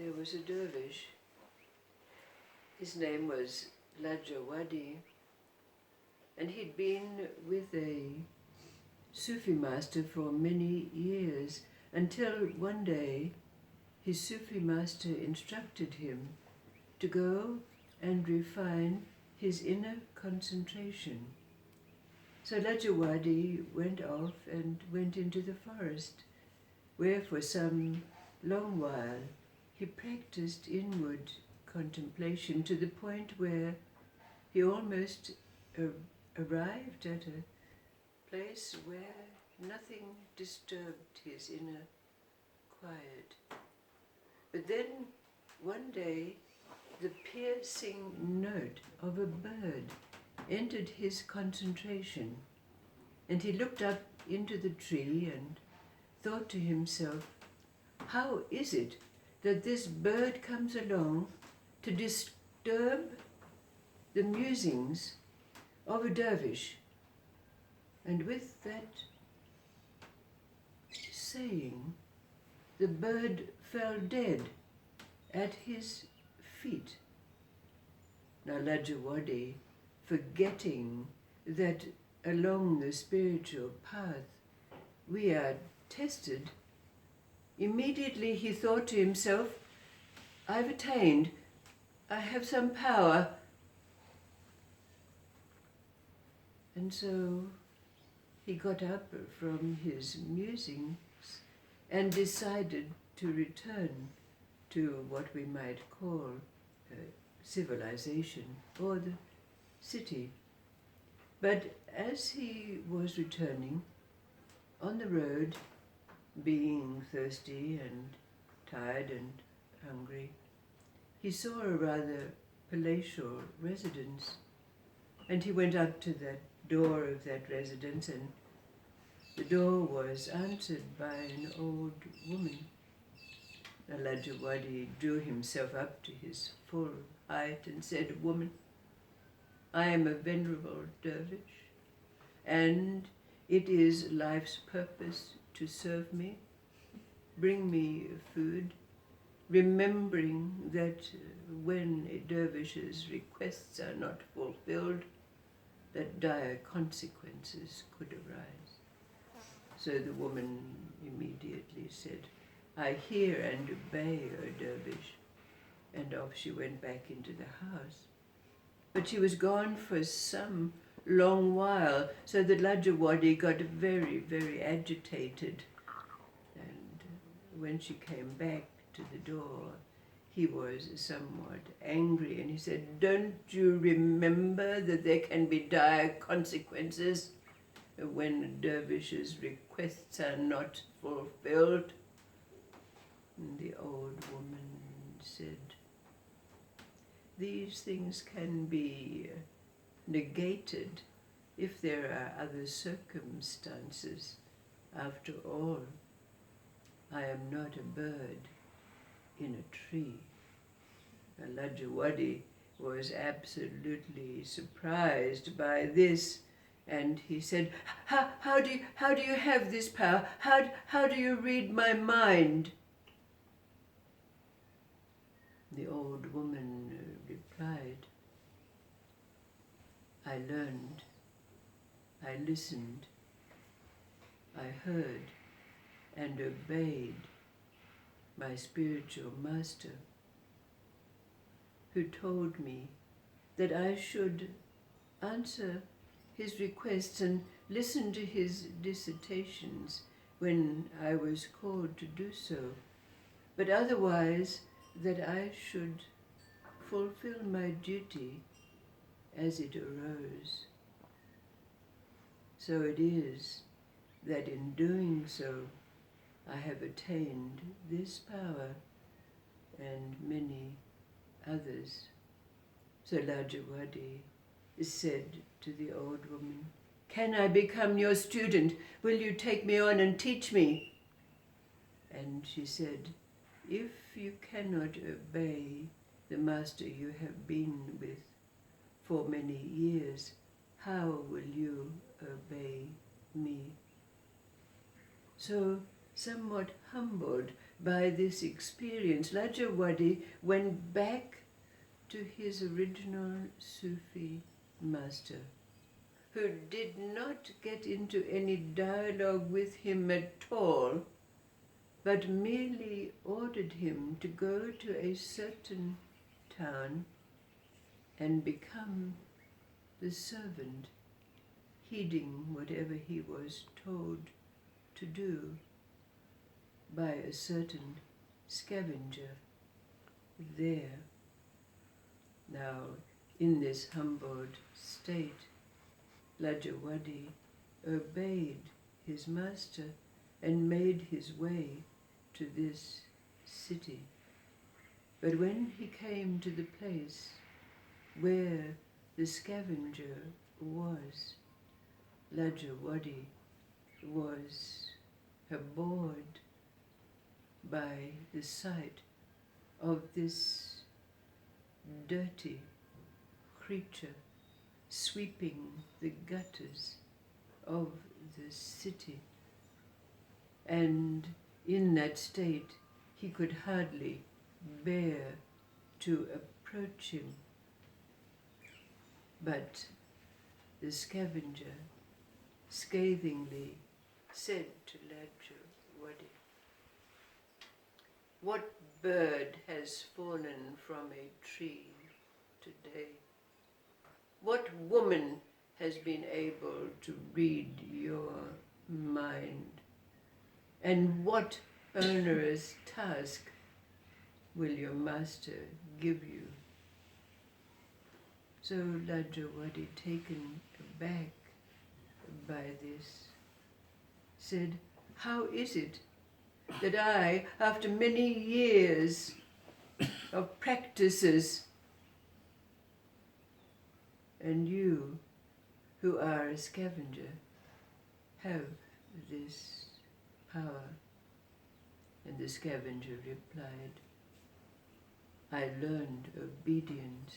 there was a dervish. His name was Lagawadi, and he'd been with a Sufi master for many years, until one day his Sufi master instructed him to go and refine his inner concentration. So Lagawadi went off and went into the forest, where for some long while he practiced inward contemplation to the point where he almost arrived at a place where nothing disturbed his inner quiet. But then one day the piercing note of a bird entered his concentration, and he looked up into the tree and thought to himself, how is it that this bird comes along to disturb the musings of a dervish? And with that saying, the bird fell dead at his feet. Now Lagawadi, forgetting that along the spiritual path we are tested, immediately he thought to himself, I've attained, I have some power. And so he got up from his musings and decided to return to what we might call civilization or the city. But as he was returning on the road, being thirsty and tired and hungry, he saw a rather palatial residence, and he went up to the door of that residence, and the door was answered by an old woman. Lagawadi drew himself up to his full height and said, Woman, I am a venerable dervish, and it is life's purpose to serve me. Bring me food, remembering that when a dervish's requests are not fulfilled, that dire consequences could arise. So the woman immediately said, I hear and obey, O dervish. And off she went back into the house. But she was gone for some long while, so that Lagawadi got very, very agitated. And when she came back to the door, he was somewhat angry, and he said, Don't you remember that there can be dire consequences when a dervish's requests are not fulfilled? And the old woman said, These things can be negated if there are other circumstances. After all, I am not a bird in a tree. Lagawadi was absolutely surprised by this, and he said, how do you have this power? How do you read my mind? The old woman replied, I learned, I listened, I heard and obeyed my spiritual master, who told me that I should answer his requests and listen to his dissertations when I was called to do so, but otherwise that I should fulfill my duty as it arose. So it is that in doing so, I have attained this power and many others. So Lagawadi said to the old woman, Can I become your student? Will you take me on and teach me? And she said, If you cannot obey the master you have been with for many years, how will you obey me? So somewhat humbled by this experience, Lagawadi went back to his original Sufi master, who did not get into any dialogue with him at all, but merely ordered him to go to a certain town and become the servant, heeding whatever he was told to do by a certain scavenger there. Now, in this humbled state, Lagawadi obeyed his master and made his way to this city. But when he came to the place where the scavenger was, Lagawadi was abhorred by the sight of this dirty creature sweeping the gutters of the city. And in that state, he could hardly bear to approach him. But the scavenger scathingly said to Lagawadi, "What bird has fallen from a tree today? What woman has been able to read your mind? And what onerous task will your master give you?" So Lagawadi, taken aback by this, said, "How is it that I, after many years of practices, and you, who are a scavenger, have this power?" And the scavenger replied, "I learned obedience,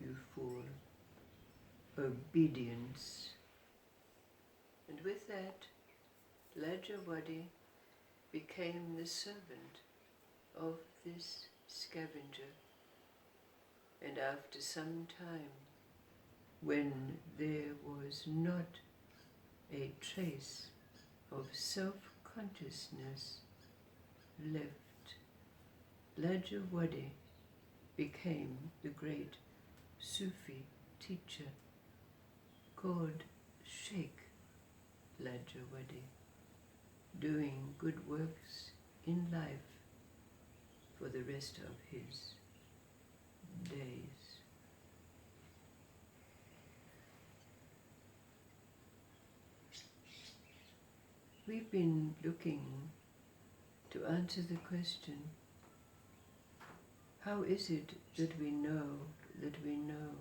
you fool, obedience." And with that, Lagawadi became the servant of this scavenger. And after some time, when there was not a trace of self-consciousness left, Lagawadi became the great Sufi teacher called Sheikh Lagawadi, doing good works in life for the rest of his days. We've been looking to answer the question, how is it that we know that we know?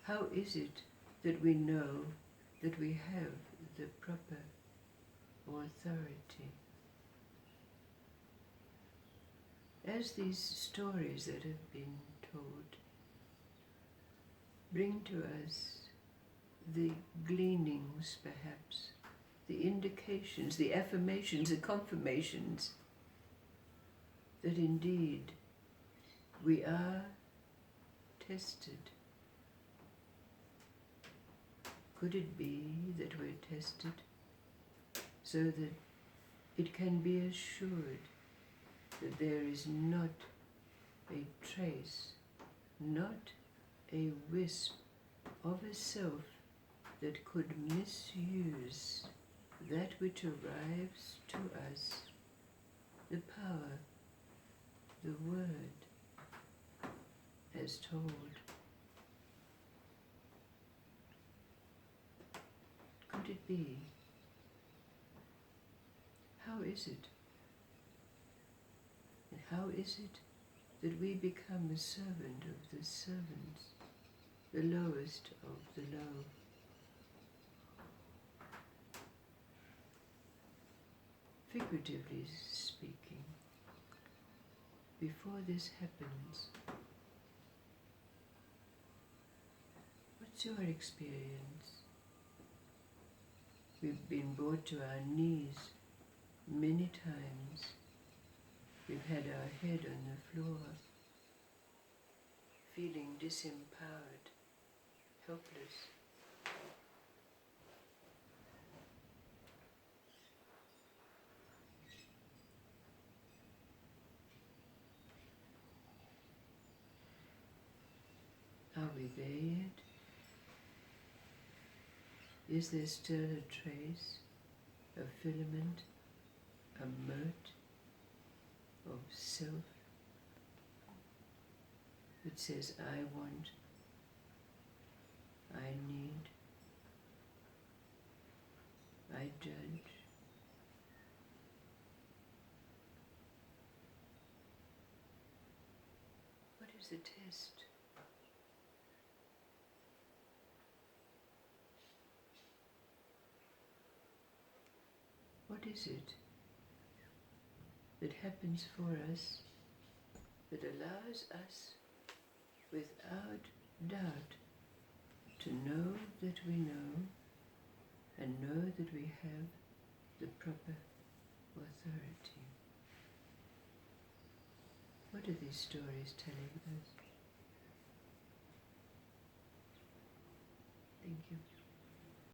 How is it that we know that we have the proper authority? As these stories that have been told bring to us the gleanings, perhaps, the indications, the affirmations, the confirmations that indeed we are tested. Could it be that we're tested so that it can be assured that there is not a trace, not a wisp of a self that could misuse that which arrives to us, the power, the word, as told? Could it be? How is it? And how is it that we become a servant of the servants, the lowest of the low? Figuratively speaking, before this happens, what's your experience? We've been brought to our knees Many times we've had our head on the floor, feeling disempowered, helpless. Are we there yet? Is there still a trace, a filament, a mote of self that says, I want, I need, I judge? What is the test? What is it that happens for us that allows us, without doubt, to know that we know and know that we have the proper authority? What are these stories telling us?